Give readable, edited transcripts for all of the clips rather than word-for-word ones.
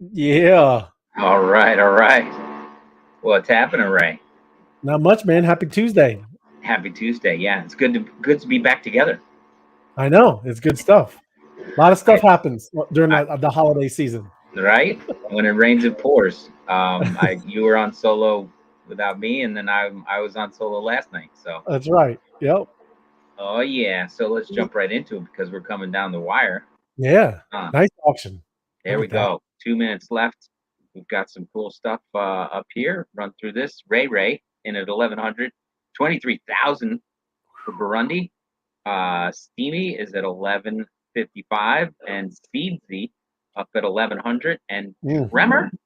Yeah. All right, all right. What's happening, Ray? Not much, man. Happy Tuesday. Happy Tuesday. Yeah, it's good to be back together. I know. It's good stuff. A lot of I, stuff happens during I, the holiday season. right? When it rains, it pours. You were on solo without me, and then I was on solo last night. So, That's right. Yep. oh yeah. So let's jump right into it because we're coming down the wire. Yeah. Uh, Nice auction. there Look we at that. go. 2 minutes left. We've got some cool stuff up here. Run through this. Ray in at 1100, 23,000 for Burundi. Steamy is at 1155, and Speedsy up at 1100, and Mm, Tremor, is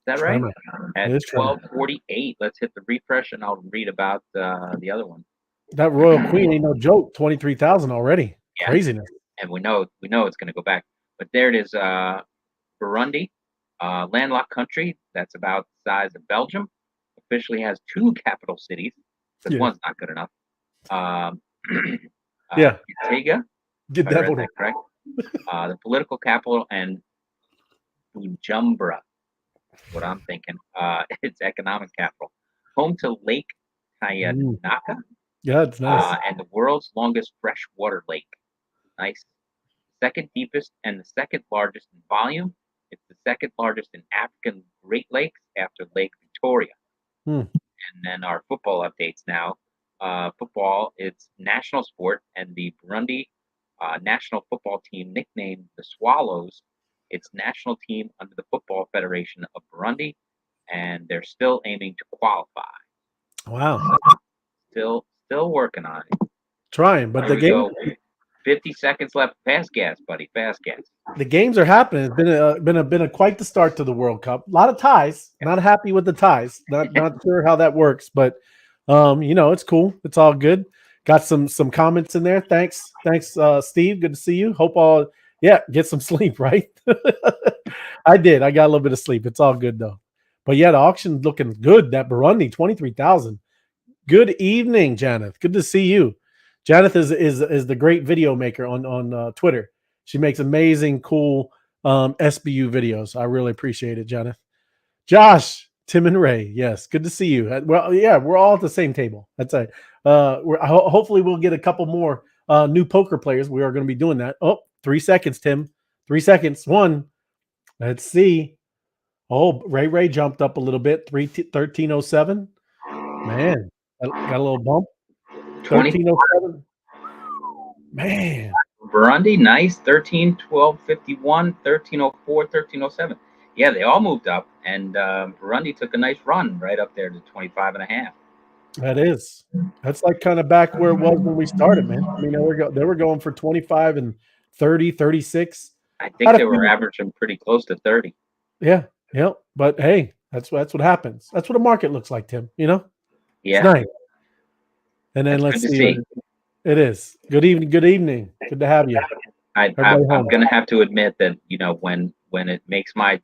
that right? tremor. It At is tremor. 1248. Let's hit the refresh, and I'll read about the other one. That Royal Queen ain't no joke. 23,000 already. Yeah, Craziness. and we know it's going to go back. But there it is. Burundi, landlocked country that's about the size of Belgium, officially has two capital cities because Yeah. one's not good enough. Um, Yeah. Gitega, if Get I that read one. that correct. The political capital, and Bujumbura, what I'm thinking. Its economic capital. Home to Lake Mm. Tayanaka, Yeah, it's nice. and the world's longest freshwater lake. Nice. Second deepest and the second largest in volume. It's the second largest in African Great Lakes after Lake Victoria. Mm. And then our football updates now. Football, it's national sport, and the Burundi national football team, nicknamed the Swallows, it's national team under the Football Federation of Burundi, and they're still aiming to qualify. Wow. Still working on it. Trying, but Here the we game go. 50 seconds left. Fast gas, buddy. Fast gas. the games are happening. It's been a quite the start to the World Cup. A lot of ties. Not happy with the ties. Not sure how that works, but it's cool. It's all good. Got some comments in there. Thanks, Steve. Good to see you. Hope all get some sleep. Right. I did. I got a little bit of sleep. It's all good though. But yeah, the auction's looking good. That Burundi 23,000. Good evening, Janeth. Good to see you. Janeth is the great video maker on Twitter. She makes amazing, cool SBU videos. I really appreciate it, Janeth. Josh, Tim, and Ray. Yes, good to see you. Well, yeah, we're all at the same table. That's a. Hopefully, we'll get a couple more new poker players. We are going to be doing that. Oh, 3 seconds, Tim. 3 seconds. One. Let's see. Oh, Ray jumped up a little bit. 1307. Man, got a little bump. 20. 1307. Man, Burundi, nice. 13, 12, 51, 1304, 1307. Yeah, they all moved up, and Burundi took a nice run right up there to 25 and a half. that is. That's like kind of back where it was when we started, man. I mean, they were going for 25 and 30, 36. I Had think a they were few, averaging pretty close to 30. yeah, yeah. But hey, that's what happens. That's what a market looks like, Tim. It's Yeah, nice. And then that's good let's to see. see. It is. Good evening. Good evening. Good to have you. Everybody I'm home. going to have to admit that, when it makes my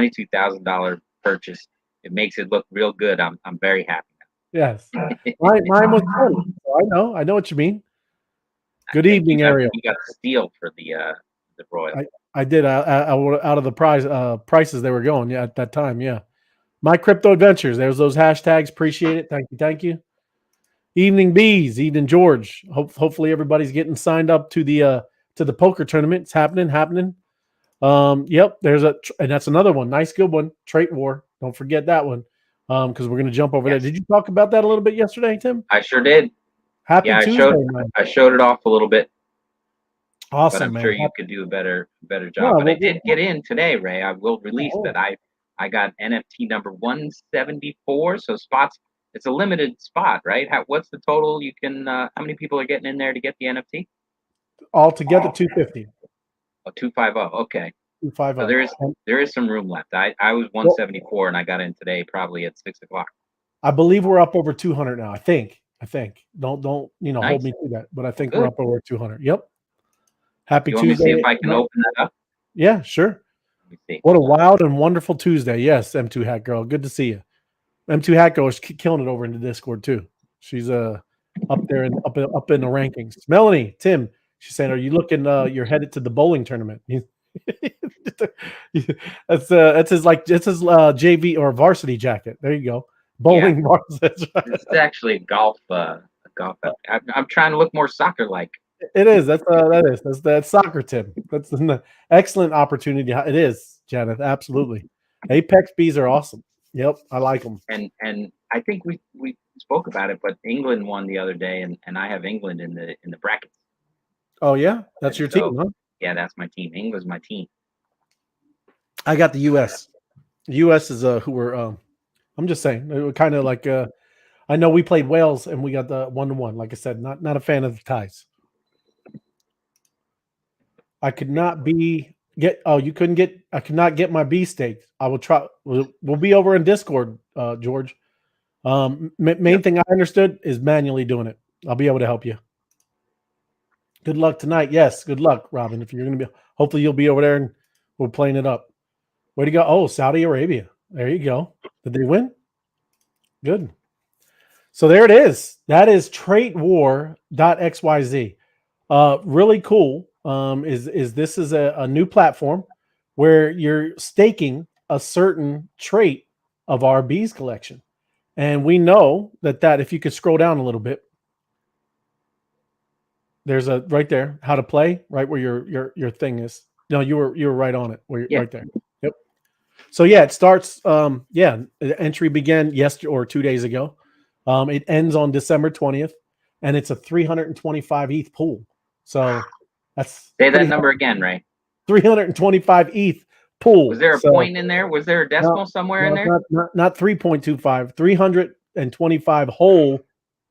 $22,000 purchase, it makes it look real good. I'm very happy Yes. now. Mine was 20. So I know what you mean. I Good think evening, Ariel. you got steel for the Royal. I did. Out of the prices they were going, at that time, yeah. My crypto adventures. There's those hashtags. Appreciate it. Thank you. Thank you. Evening bees. Evening George. Hopefully everybody's getting signed up to the poker tournament. It's happening. Yep. And that's another one. Nice, good one. Trait War. Don't forget that one. Because we're gonna jump over there. Yes, Did you talk about that a little bit yesterday, Tim? I sure did. Happy Yeah, Tuesday, man. I showed it off a little bit, but Awesome, I'm sure man. you could do a better No, job. But I did get in today, Ray. I will release oh, that I got NFT number 174. So spots. It's a limited spot, right? What's the total? How many people are getting in there to get the NFT? altogether 250. Oh, 250. Okay. So 250. there is some room left. I was Well, 174 and I got in today probably at 6 o'clock. I believe we're up over 200 now. I think. Don't hold Nice. me to that, but I think we're Good. up over 200. Yep. Happy You want me to see Tuesday. if I can open that up? Yeah, sure. Let me see. What a Hold on. wild and wonderful Tuesday. Yes, M2 Hat Girl. Good to see you. M2 Hat Girl is killing it over in the Discord too. She's up there and up in the rankings. Melanie, Tim, she's saying, "Are you looking? You're headed to the bowling tournament." That's his JV or varsity jacket. There you go. Yeah, Bowling varsity. this is actually a golf. I'm trying to look more soccer like. It is. That's soccer, Tim. That's an excellent opportunity. It is, Janet. Absolutely. Apex bees are awesome. Yep, I like them. And I think we spoke about it, but England won the other day, and I have England in the brackets. Oh yeah, that's And your so team, huh? yeah, that's my team. England's my team. I got the U.S. The U.S. is who we're. I'm just saying, it was kind of like. I know we played Wales and we got the 1-1. Like I said, not a fan of the ties. I could not get. Oh, you couldn't get. I could not get my beefsteak. I will try. We'll be over in Discord, George. Main Yep. thing I understood is manually doing it. I'll be able to help you. Good luck tonight. Yes, good luck, Robin. If you're going to be, hopefully you'll be over there and we're playing it up. Way to go! Oh, Saudi Arabia. There you go. Did they win? Good. So there it is. That is tradewar.xyz. Really cool. Is this is a new platform where you're staking a certain trait of our bees collection. And we know that if you could scroll down a little bit, there's a right there, how to play, right where your thing is. No, you were right on it. Where you're Yeah. right there. Yep. So yeah, it starts. The entry began yesterday or 2 days ago. It ends on December 20th, and it's a 325 ETH pool. So that's Say that number again, Ray. 325 ETH pool. Was there a point in there? Was there a decimal somewhere in there? Not 3.25, 325 whole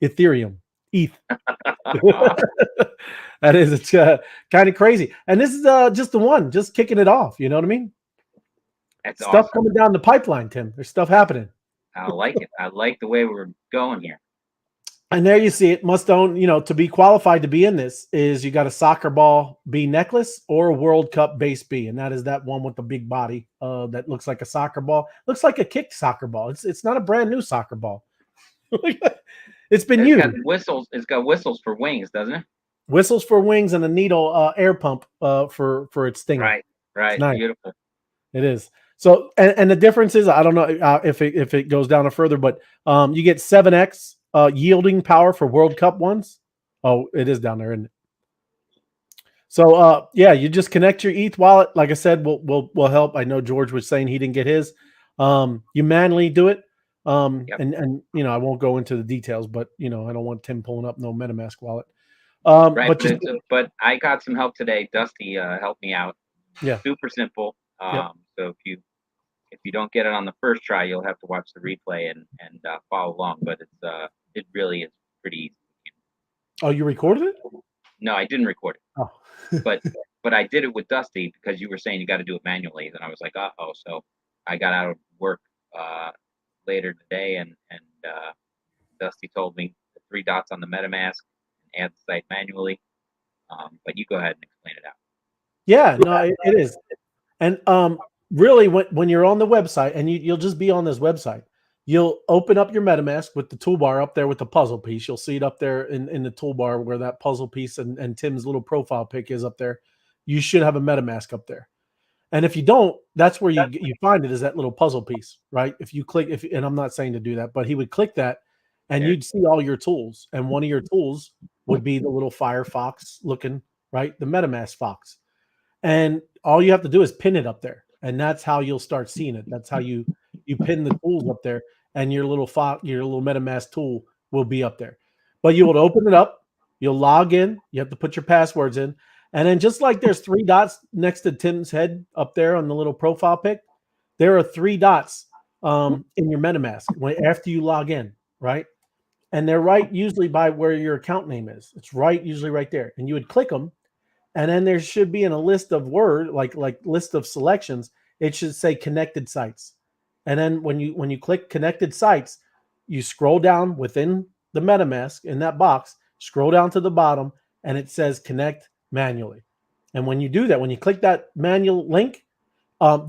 Ethereum ETH. That is, it's kind of crazy. And this is just the one, just kicking it off. You know what I mean? That's stuff awesome. coming down the pipeline, Tim. There's stuff happening. I like it. I like the way we're going here. And there you see it. Must own, to be qualified to be in this is you got a soccer ball bee necklace or a World Cup base bee, and that is that one with the big body that looks like a soccer ball. Looks like a kicked soccer ball. It's not a brand new soccer ball. It's been used. It's got whistles for wings, doesn't it? Whistles for wings and a needle air pump for its stinger. Right. Nice. Beautiful. It is. So, and the difference is, I don't know if it goes down further, but you get 7x yielding power for World Cup ones. Oh, it is down there, isn't it? So, you just connect your ETH wallet. Like I said, we'll help. I know George was saying he didn't get his. You manually do it. Yep. And I won't go into the details, but I don't want Tim pulling up no MetaMask wallet. Right, but I got some help today. Dusty helped me out. Yeah, super simple. So if you don't get it on the first try, you'll have to watch the replay and follow along. But it really is pretty easy. Oh, you recorded it? No, I didn't record it. Oh. but I did it with Dusty because you were saying you got to do it manually. Then I was like, so I got out of work later today, and Dusty told me the 3 dots on the MetaMask and add the site manually. But you go ahead and explain it out. Yeah, no, it is. And really, when you're on the website, and you'll just be on this website, you'll open up your MetaMask with the toolbar up there with the puzzle piece. You'll see it up there in the toolbar where that puzzle piece and Tim's little profile pic is up there. You should have a MetaMask up there. And if you don't, that's where you find it, is that little puzzle piece, right? If you click, and I'm not saying to do that, but he would click that, and you'd see all your tools. And one of your tools would be the little Firefox looking, right? The MetaMask Fox. And all you have to do is pin it up there. And that's how you'll start seeing it. That's how you pin the tools up there, and your little MetaMask tool will be up there. But you will open it up, you'll log in, you have to put your passwords in, and then just like there's 3 dots next to Tim's head up there on the little profile pic, there are 3 dots in your MetaMask after you log in, right? And they're right usually by where your account name is. It's usually right there. And you would click them, and then there should be in a list of like list of selections, it should say connected sites. And then when you click connected sites, you scroll down within the MetaMask in that box, scroll down to the bottom, and it says connect manually. And when you do that, when you click that manual link,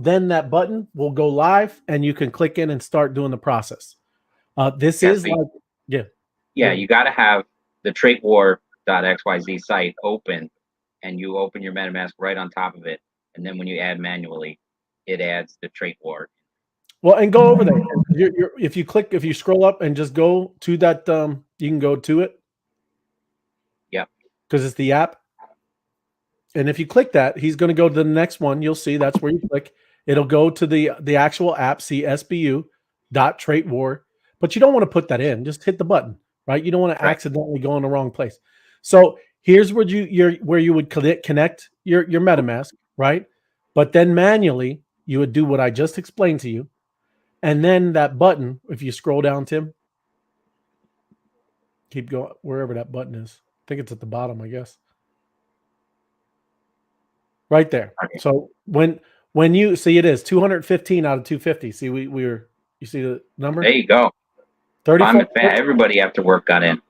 then that button will go live, and you can click in and start doing the process. You got to have the tradewar.xyz site open, and you open your MetaMask right on top of it, and then when you add manually, it adds the trait war. Well, and go over there. If you scroll up and just go to that, you can go to it. Yep. Because it's the app. And if you click that, he's going to go to the next one. You'll see that's where you click. It'll go to the actual app, CSBU war. But you don't want to put that in. Just hit the button, right? You don't want to accidentally go in the wrong place. So here's where you would connect your MetaMask, right? But then manually you would do what I just explained to you. And then that button, if you scroll down, Tim, keep going wherever that button is. I think it's at the bottom, I guess. Right there. Okay. So when you see, it is 215 out of 250. See, you see the number? There you go. 35. Everybody after work got in.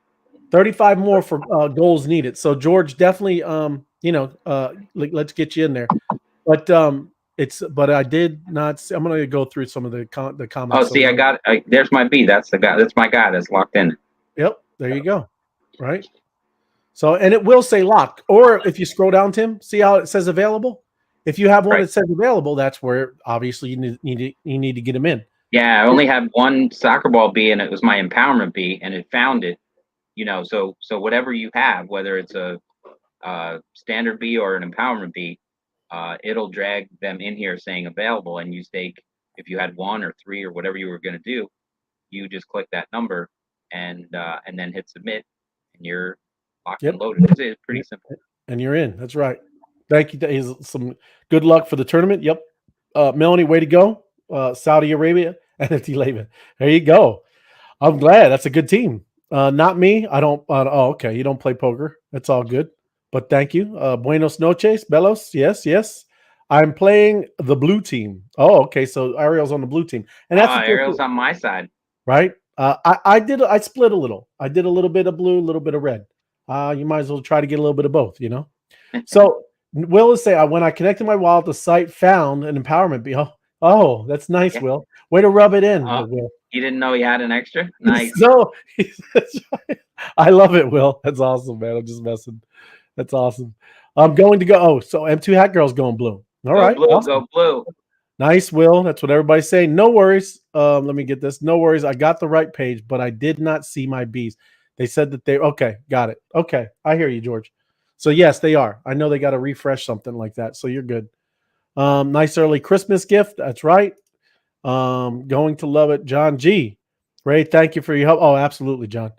35 more for goals needed. So George, definitely, let's get you in there. But but I did not. I'm going to go through some of the comments. Oh, see, there's my B. That's the guy. That's my guy that's locked in. Yep. There you go. Right. So, and it will say locked. Or if you scroll down, Tim, see how it says available? If you have one that says available, that's where obviously you need to get them in. Yeah, I only had one soccer ball B, and it was my empowerment B, and it found it. So whatever you have, whether it's a standard B or an empowerment B, it'll drag them in here saying available, and you stake. If you had 1 or 3 or whatever you were going to do, you just click that number and then hit submit, and you're locked and loaded. It's pretty simple. And you're in. That's right. Thank you. Some good luck for the tournament. Yep. Melanie, way to go. Saudi Arabia, NFT Leva. There you go. I'm glad. That's a good team. Not me. I don't. Okay. You don't play poker. That's all good. But thank you. Buenos noches, Belos. Yes. I'm playing the blue team. Oh, okay. So Ariel's on the blue team, and that's Ariel's on my side, right? I split a little. I did a little bit of blue, a little bit of red. You might as well try to get a little bit of both, So Will is saying, when I connected my wallet, the site found an empowerment B. Oh, that's nice, Will. Way to rub it in, Will. You didn't know he had an extra? Nice. So I love it, Will. That's awesome, man. I'm just messing. That's awesome. I'm going to go. Oh, so M2 Hat Girl's going blue. All right. Blue, awesome. Go blue. Nice, Will. That's what everybody's saying. No worries. Let me get this. No worries. I got the right page, but I did not see my Bs. They said that okay, got it. Okay, I hear you, George. So yes, they are. I know they got to refresh something like that. So you're good. Nice early Christmas gift. That's right. Going to love it, John G. Ray, thank you for your help. Oh, absolutely, John.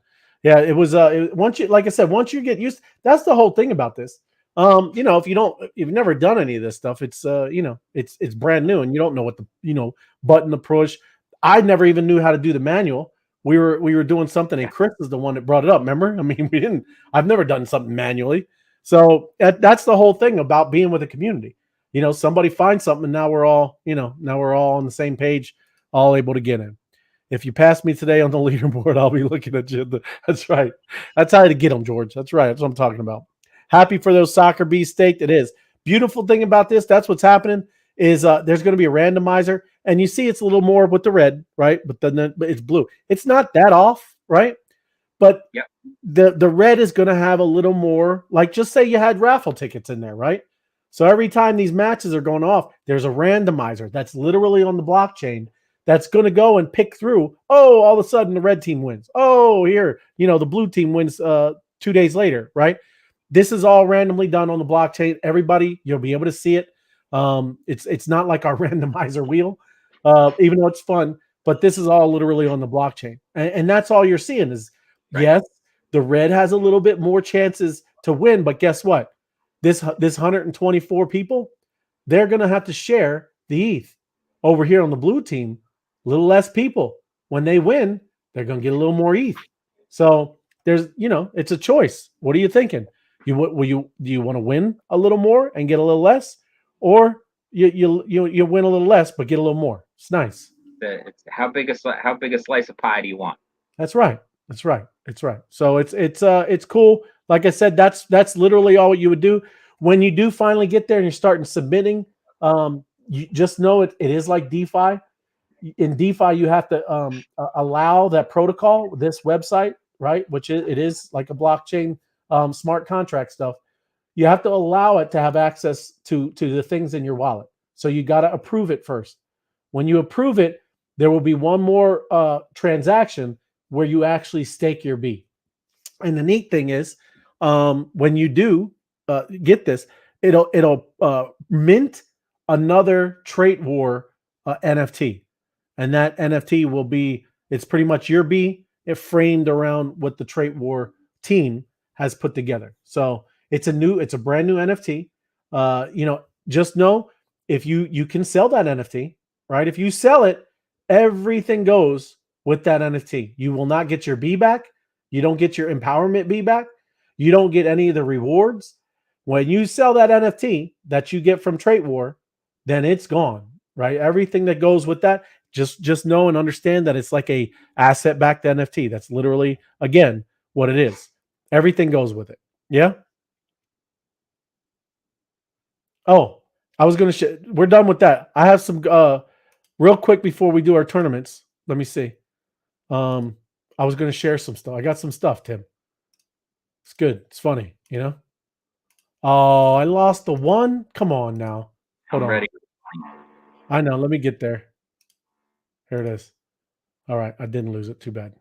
Yeah, it was. Once you, like I said, once you get used, that's the whole thing about this. If you've never done any of this stuff, it's it's brand new and you don't know what the button to push. I never even knew how to do the manual. We were doing something, and Chris is the one that brought it up. Remember? I mean, I've never done something manually. So that's the whole thing about being with a community. Somebody finds something, and now we're all on the same page, all able to get in. If you pass me today on the leaderboard, I'll be looking at you. That's right. That's how to get them, George. That's right. That's what I'm talking about. Happy for those soccer bees staked. It is. Beautiful thing about this, that's what's happening, is there's going to be a randomizer. And you see it's a little more with the red, right? But then it's blue. It's not that off, right? But the red is going to have a little more, like just say you had raffle tickets in there, right? So every time these matches are going off, there's a randomizer that's literally on the blockchain that's going to go and pick through. Oh, all of a sudden the red team wins. Oh, here, the blue team wins 2 days later, right? This is all randomly done on the blockchain. Everybody, you'll be able to see it. It's not like our randomizer wheel, even though it's fun, but this is all literally on the blockchain. And that's all you're seeing is, yes, the red has a little bit more chances to win, but guess what? This 124 people, they're going to have to share the ETH. Over here on the blue team, a little less people. When they win, they're going to get a little more ETH. So there's, it's a choice. What are you thinking? Do you want to win a little more and get a little less, or you win a little less but get a little more? It's nice. It's how big a slice of pie do you want? That's right. So it's cool. Like I said, that's literally all you would do when you do finally get there and you're starting submitting. You just know it is like DeFi. In DeFi, you have to allow that protocol, this website, right? Which it is like a blockchain smart contract stuff. you have to allow it to have access to the things in your wallet. So you got to approve it first. When you approve it, there will be one more transaction where you actually stake your B. And the neat thing is, when you do get this, it'll mint another Trade War NFT, and that NFT will be, it's pretty much your B, it framed around what the Trade War team has put together. So it's a brand new NFT. Just know, if you can sell that NFT, right? If you sell it, everything goes with that NFT. You will not get your B back. You don't get your empowerment B back. You don't get any of the rewards. When you sell that NFT that you get from Trade War, then it's gone, right? Everything that goes with that, just know and understand that it's like a asset backed NFT. That's literally, again, what it is. Everything goes with it. Yeah. Oh, I was gonna. We're done with that. I have some real quick before we do our tournaments. Let me see. I was gonna share some stuff. I got some stuff, Tim. It's good. It's funny, you know. Oh, I lost the one. Come on now. Hold I'm on. ready. I know. Let me get there. Here it is. All right, I didn't lose it. Too bad.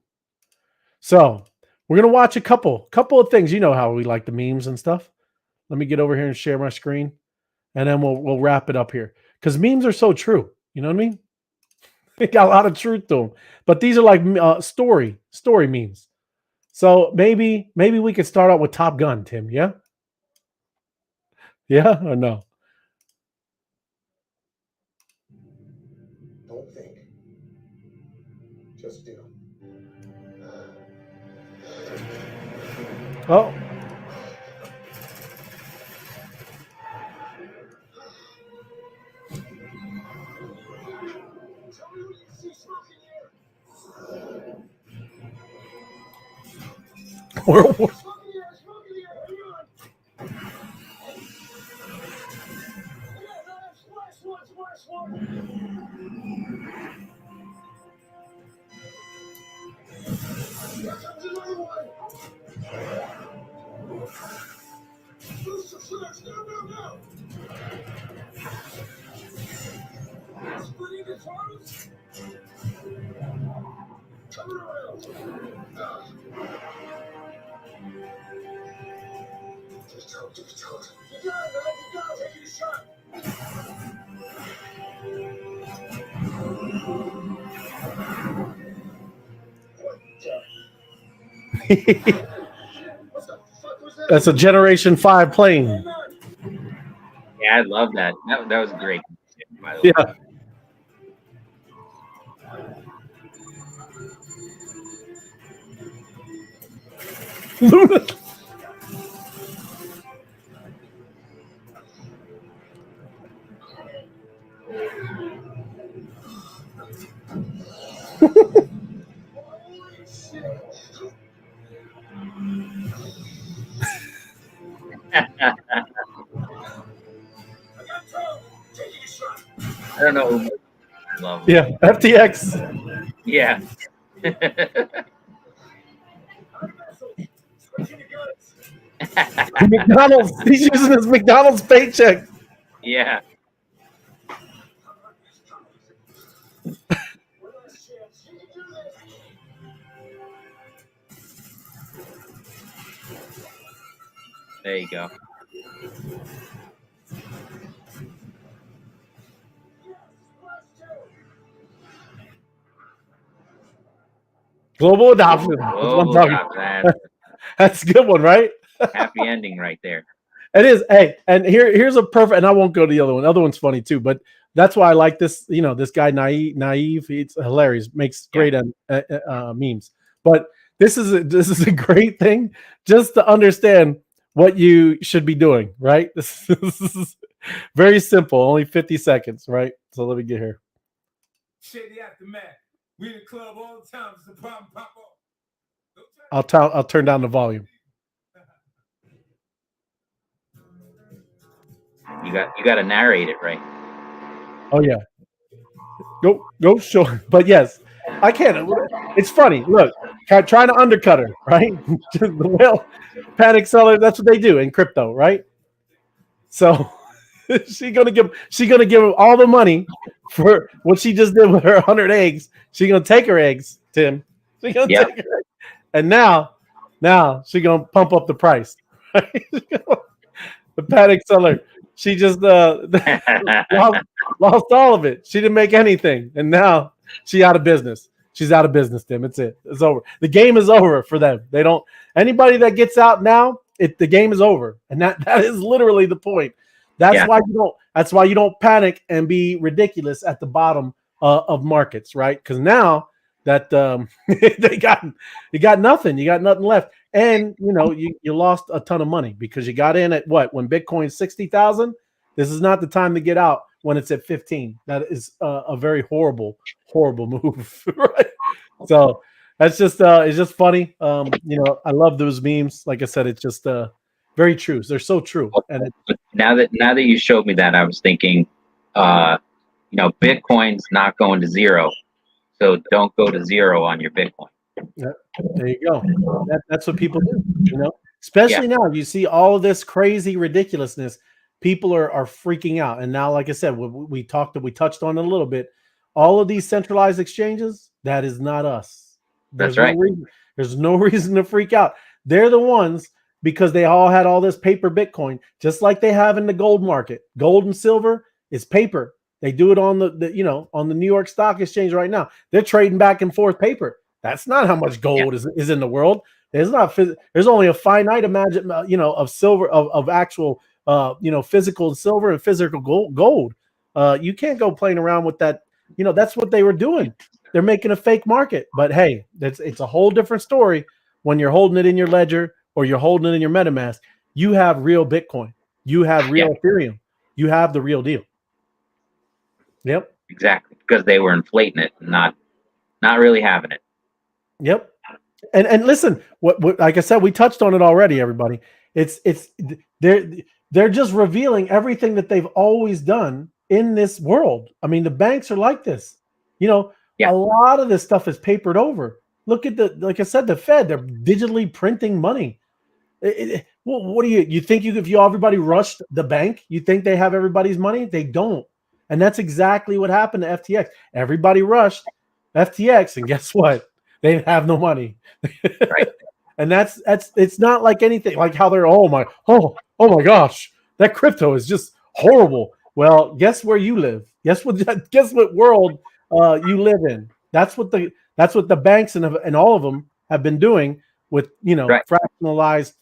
So we're gonna watch a couple of things. You know how we like the memes and stuff. Let me get over here and share my screen, and then we'll wrap it up here, because memes are so true. You know what I mean? They got a lot of truth to them. But these are like story memes. So maybe we could start out with Top Gun, Tim. Yeah, yeah or no? Don't think. Just do. Oh. World War. That's a Generation 5 plane. Yeah, I love that. That was great. By the way. Yeah. Luna. I don't know who I love. Yeah, FTX. Yeah. McDonald's. He's using his McDonald's paycheck. Yeah. There you go. Global adoption. That's a good one, right? Happy ending right there. It is. Hey, and here's a perfect. And I won't go to the other one. The other one's funny too, but that's why I like this. You know, this guy naive. It's hilarious. Makes great memes. But this is a great thing just to understand what you should be doing. Right. This is very simple. Only 50 seconds. Right. So let me get here. Shady aftermath. We in the club all the time. It's the problem. Pop off. I'll turn down the volume. You got to narrate it, right? Oh yeah. Go, sure. But yes, I can't. It's funny. Look, trying to undercut her, right? The whale panic seller. That's what they do in crypto, right? So she gonna give him all the money for what she just did with her 100 eggs. She gonna take her eggs, Tim. She gonna Yep. take her eggs. And now she gonna pump up the price. The panic seller. She just lost all of it. She didn't make anything, and now she out of business. She's out of business, Tim. It's it. It's over. The game is over for them. They don't. Anybody that gets out now, the game is over, and that is literally the point. That's why you don't. That's why you don't panic and be ridiculous at the bottom of markets, right? Because now that you got nothing. You got nothing left. And you lost a ton of money because you got in at when Bitcoin's 60,000. This is not the time to get out when it's at 15. That is a very horrible move, right? So that's just it's just funny. I love those memes. Like I said, it's just very true. They're so true. And now that you showed me that, I was thinking, Bitcoin's not going to zero, so don't go to zero on your Bitcoin. Yeah, there you go. That's what people do, especially now. You see all of this crazy ridiculousness. People are freaking out. And now, like I said, we touched on it a little bit. All of these centralized exchanges, that is not us. That's right. There's no reason to freak out. They're the ones, because they all had all this paper Bitcoin, just like they have in the gold market. Gold and silver is paper. They do it on on the New York Stock Exchange right now. They're trading back and forth paper. That's not how much gold is in the world. There's only a finite amount, of silver, of actual, physical silver and physical gold. You can't go playing around with that. That's what they were doing. They're making a fake market. But hey, it's a whole different story when you're holding it in your ledger or you're holding it in your MetaMask. You have real Bitcoin. You have real Ethereum. You have the real deal. Yep. Exactly. Because they were inflating it, not really having it. Yep. And listen, what like I said, we touched on it already, everybody. It's they're just revealing everything that they've always done in this world. I mean, the banks are like this. A lot of this stuff is papered over. Look at like I said, the Fed, they're digitally printing money. What do you think if everybody rushed the bank, you think they have everybody's money? They don't. And that's exactly what happened to FTX. Everybody rushed FTX, and guess what? They have no money. Right. And it's not like anything like how they're oh my gosh, that crypto is just horrible. Well, guess where you live? Guess what world you live in? That's what the banks and all of them have been doing with fractionalized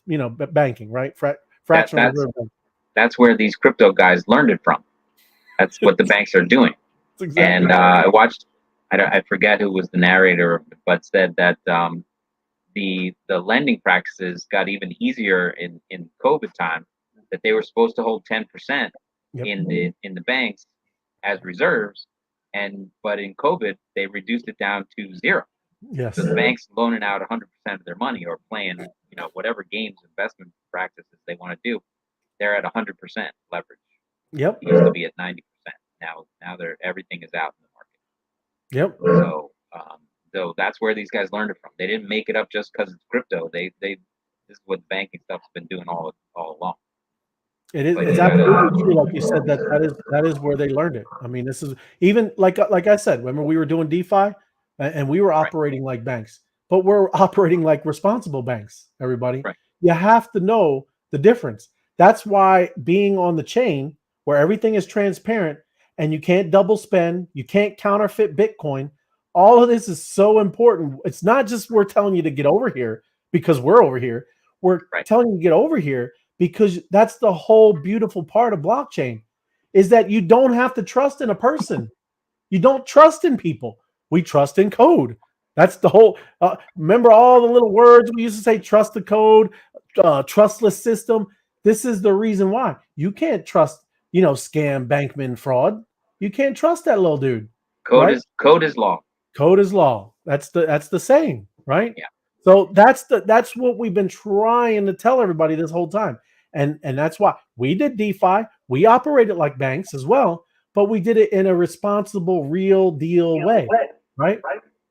banking, right? Fractional reserve banking. That's where these crypto guys learned it from. That's what the banks are doing. Exactly. And I watched. I forget who was the narrator, but said that the lending practices got even easier in COVID time. That they were supposed to hold 10% in the banks as reserves, but in COVID they reduced it down to 0. Yes. So the banks loaning out 100% of their money or playing whatever games, investment practices they want to do. They're at 100% leverage. Yep. It used to be at 90%. Now everything is out in the market. Yep. So that's where these guys learned it from. They didn't make it up just because it's crypto. This is what banking stuff's been doing all along. It is. It's absolutely true, like you said. That is where they learned it. I mean, this is even like I said. Remember, we were doing DeFi, and we were operating like banks, but we're operating like responsible banks. Everybody, you have to know the difference. That's why being on the chain where everything is transparent and you can't double spend, you can't counterfeit Bitcoin. All of this is so important. It's not just we're telling you to get over here because we're over here. We're telling you to get over here because that's the whole beautiful part of blockchain is that you don't have to trust in a person. You don't trust in people. We trust in code. That's the whole, remember all the little words we used to say, trust the code, trustless system. This is the reason why you can't trust, scam, bankman, fraud. You can't trust that little dude. Code is law. Code is law. That's the saying, right? Yeah. So that's what we've been trying to tell everybody this whole time. And that's why we did DeFi. We operated like banks as well, but we did it in a responsible, real deal way, right?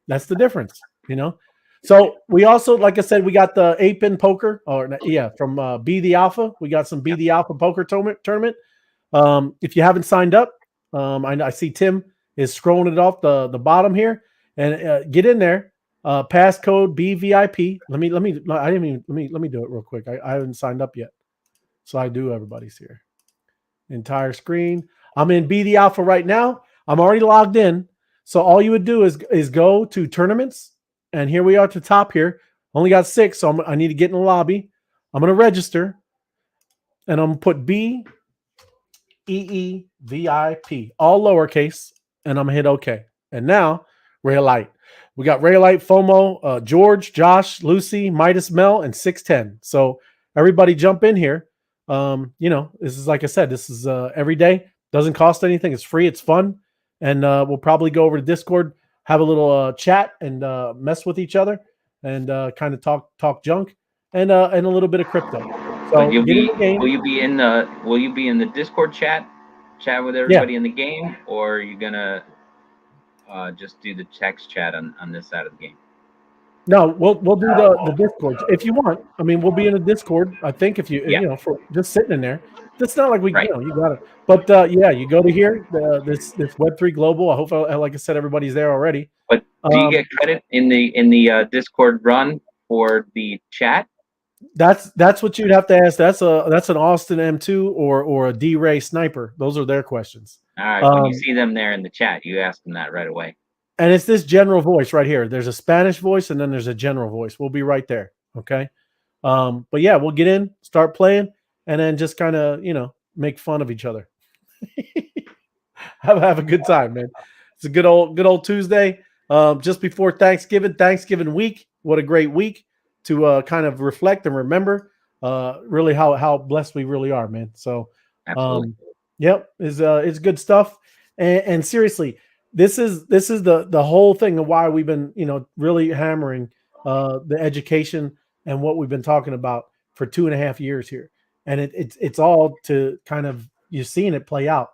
That's the difference, So we also, like I said, we got the 8-pin poker, or yeah, from Be the Alpha. We got some Be the Alpha poker tournament. If you haven't signed up, I see Tim is scrolling it off the bottom here, and get in there. Passcode BVIP. Let me. I didn't even. Let me do it real quick. I haven't signed up yet, so I do. Everybody's here. Entire screen. I'm in Be the Alpha right now. I'm already logged in. So all you would do is go to tournaments, and here we are at the top here. Only got 6, so I need to get in the lobby. I'm going to register, and I'm going to put BEEVIP, all lowercase, and I'm going to hit OK. And now, Ray Light. We got Ray Light, FOMO, George, Josh, Lucy, Midas Mel, and 610. So everybody jump in here. This is, like I said, this is every day. Doesn't cost anything. It's free. It's fun. And we'll probably go over to Discord, have a little chat, and mess with each other, and kind of talk junk, and a little bit of crypto. So will you be in the Discord chat with everybody in the game, or are you gonna just do the text chat on this side of the game? No, we'll do the Discord if you want. I mean, we'll be in the Discord. I think if you for just sitting in there. It's not like we you got it. But you go to here, this Web3 Global. I hope, like I said, everybody's there already. But do you get credit in the Discord run for the chat? That's what you'd have to ask. That's an Austin M2 or a D-Ray Sniper. Those are their questions. All right. When you see them there in the chat, you ask them that right away. And it's this general voice right here. There's a Spanish voice, and then there's a general voice. We'll be right there. Okay. But yeah, we'll get in, start playing, and then just kind of, make fun of each other. have a good time, man. It's a good old Tuesday. Just before Thanksgiving week. What a great week to kind of reflect and remember really how blessed we really are, man. So it's good stuff. And seriously, this is the whole thing of why we've been, really hammering the education and what we've been talking about for 2.5 years here. And it's all to kind of, you're seeing it play out.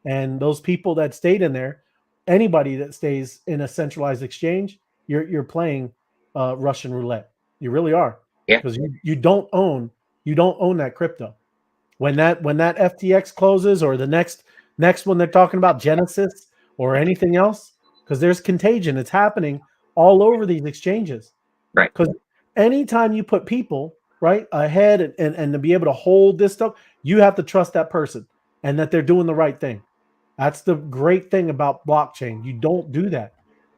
And those people that stayed in there, anybody that stays in a centralized exchange, you're playing Russian roulette. You really are. Yeah. Because you don't own that crypto. When that FTX closes, or the next one they're talking about, Genesis or anything else, because there's contagion. It's happening all over these exchanges. Right. Because anytime you put people ahead and to be able to hold this stuff, you have to trust that person and that they're doing the right thing. That's the great thing about blockchain. You don't do that.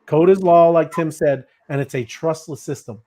Code is law, like Tim said, and it's a trustless system.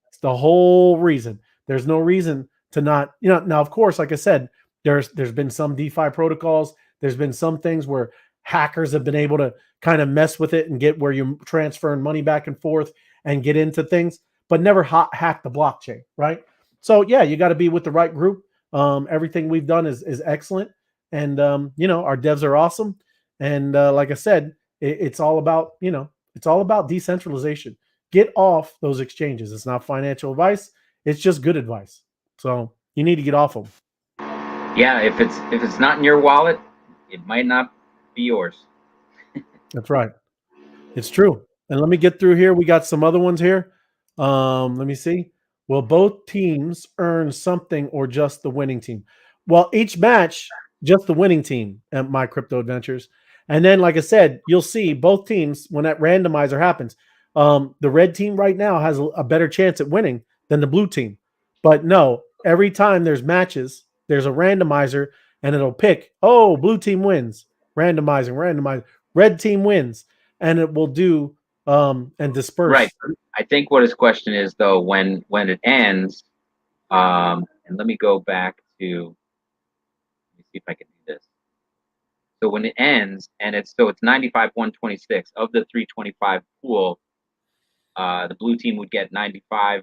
It's the whole reason. There's no reason to not, now, of course, like I said, there's been some DeFi protocols. There's been some things where hackers have been able to kind of mess with it and get where you're transferring money back and forth and get into things, but never hack the blockchain, right? So yeah, you got to be with the right group. Everything we've done is excellent. And, our devs are awesome. And like I said, it's all about, it's all about decentralization. Get off those exchanges. It's not financial advice. It's just good advice. So you need to get off them. Yeah, if it's not in your wallet, it might not be yours. That's right. It's true. And let me get through here. We got some other ones here. Let me see. Will both teams earn something or just the winning team? Well, each match, just the winning team at My Crypto Adventures. And then, like I said, you'll see both teams when that randomizer happens. The red team right now has a better chance at winning than the blue team. But no, every time there's matches, there's a randomizer, and it'll pick, blue team wins. Randomizing. Red team wins. And it will do and disperse. Right. I think what his question is, though, when it ends, and let me go back to, let me see if I can do this. So when it ends, and it's 95-126 of the 325 pool, the blue team would get 95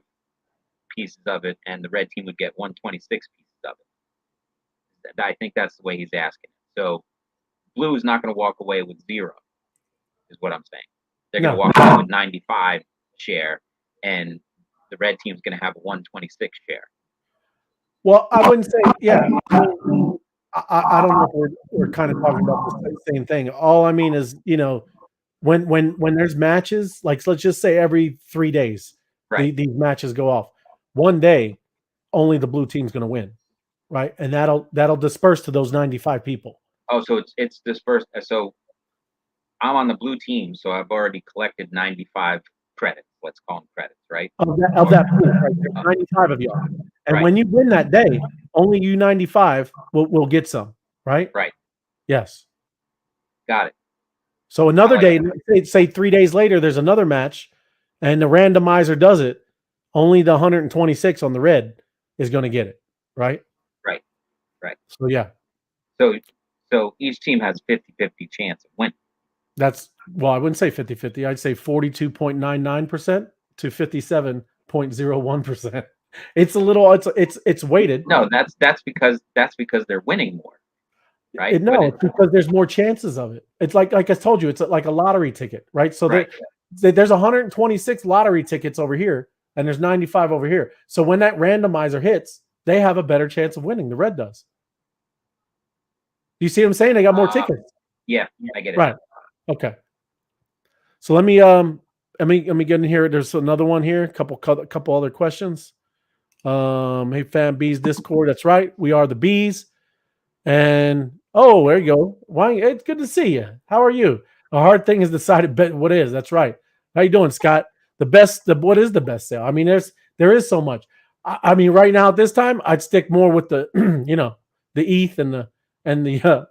pieces of it, and the red team would get 126 pieces of it. I think that's the way he's asking. So blue is not going to walk away with 0, is what I'm saying. They're going to walk away with 95 share, and the red team's going to have a 126 share. Well, I wouldn't say, yeah. I don't know if we're kind of talking about the same thing. All I mean is, when there's matches, like let's just say every 3 days, these matches go off. One day, only the blue team's going to win, right? And that'll disperse to those 95 people. Oh, so it's dispersed. So I'm on the blue team, so I've already collected 95 credits. Let's call them credits, right? Of that pool, right? There's 95 of y'all. And when you win that day, only you 95 will get some, right? Right. Yes. Got it. So another day, say 3 days later, there's another match, and the randomizer does it. Only the 126 on the red is going to get it, right? Right. So yeah. So each team has 50-50 chance of winning. I wouldn't say 50-50. I'd say 42.99% to 57.01%. It's a little. It's weighted. No, that's because they're winning more, right? It's because there's more chances of it. It's like I told you, it's like a lottery ticket, right? So there's 126 lottery tickets over here, and there's 95 over here. So when that randomizer hits, they have a better chance of winning. The red does. You see what I'm saying? They got more tickets. Yeah, I get it. Right. Okay. So let me get in here. There's another one here. Couple other questions. Hey fam, bees Discord. That's right. We are the bees. And there you go. Why? It's good to see you. How are you? A hard thing is decided. What is? That's right. How you doing, Scott? What is the best sale? I mean, there is so much. I mean, right now at this time, I'd stick more with the the ETH and the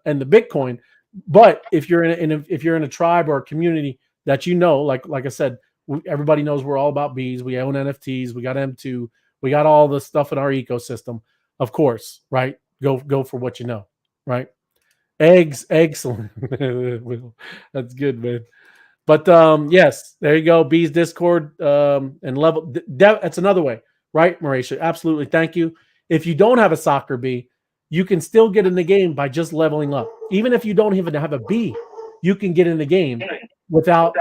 Bitcoin. But if you're in a tribe or a community that like I said, everybody knows we're all about bees. We own NFTs. We got M2. We got all the stuff in our ecosystem. Of course, right? Go for what you know, right? Eggs, excellent. That's good, man. But yes, there you go. Bees Discord and level. That's another way, right, Mauricia? Absolutely. Thank you. If you don't have a soccer bee, you can still get in the game by just leveling up. Even if you don't even have a bee, you can get in the game without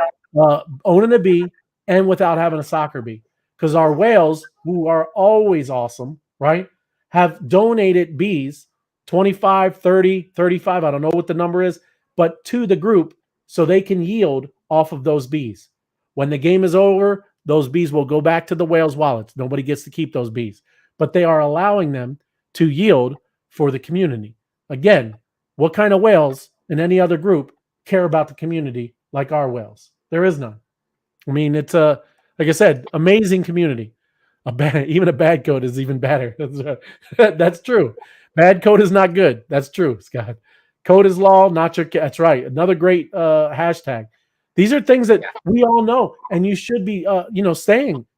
owning a bee and without having a soccer bee. Because our whales, who are always awesome, right, have donated bees, 25, 30, 35, I don't know what the number is, but to the group so they can yield off of those bees. When the game is over, those bees will go back to the whales' wallets. Nobody gets to keep those bees. But they are allowing them to yield for the community. Again, what kind of whales in any other group care about the community like our whales? There is none. I mean, it's like I said, amazing community. Even a bad code is even better. That's true. Bad code is not good. That's true, Scott. Code is law, not your. That's right. Another great hashtag. These are things that we all know, and you should be,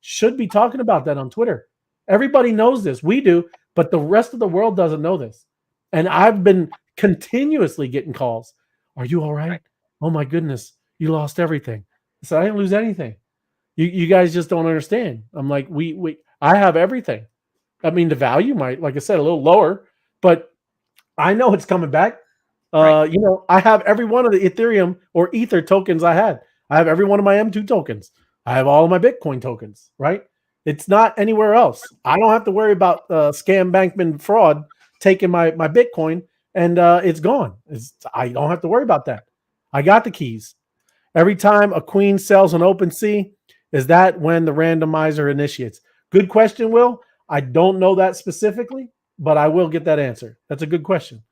should be talking about that on Twitter. Everybody knows this. We do, but the rest of the world doesn't know this. And I've been continuously getting calls. Are you all right? Oh my goodness, you lost everything. I said, I didn't lose anything. You guys just don't understand. I'm like, I have everything. I mean, the value might, like I said, a little lower, but I know it's coming back. I have every one of the Ethereum or Ether tokens I had. I have every one of my M2 tokens. I have all of my Bitcoin tokens, right? It's not anywhere else. I don't have to worry about scam bankman fraud taking my Bitcoin and it's gone. I don't have to worry about that. I got the keys. Every time a queen sells on OpenSea, is that when the randomizer initiates? Good question, Will. I don't know that specifically, but I will get that answer. That's a good question.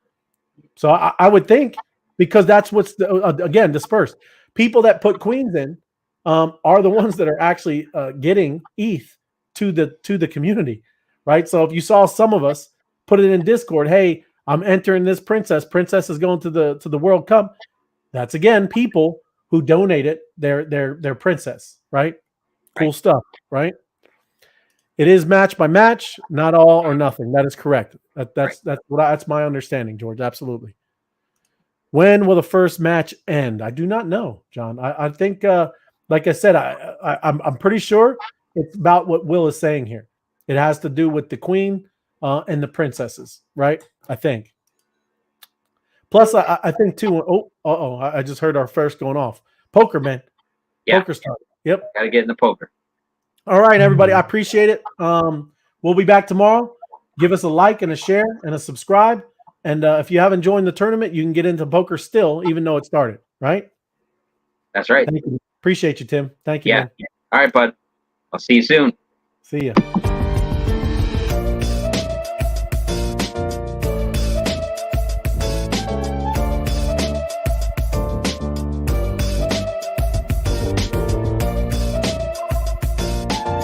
So I would think, because that's what's again dispersed. People that put queens in are the ones that are actually getting ETH to the community, right? So if you saw some of us put it in Discord, hey, I'm entering this princess. Princess is going to the World Cup. That's again people who donated their princess, right? Cool stuff, right? It is match by match, not all or nothing. That is correct. That's my understanding, George. Absolutely. When will the first match end? I do not know, John. I think, like I said, I'm pretty sure it's about what Will is saying here. It has to do with the queen and the princesses, right? I think. Plus, I think too. I just heard our first going off. Poker, man. Yeah. Poker start. Yep. Got to get in the poker. All right, everybody. I appreciate it. We'll be back tomorrow. Give us a like and a share and a subscribe. And if you haven't joined the tournament, you can get into poker still, even though it started, right? That's right. Thank you. Appreciate you, Tim. Thank you, man. All right, bud. I'll see you soon. See ya.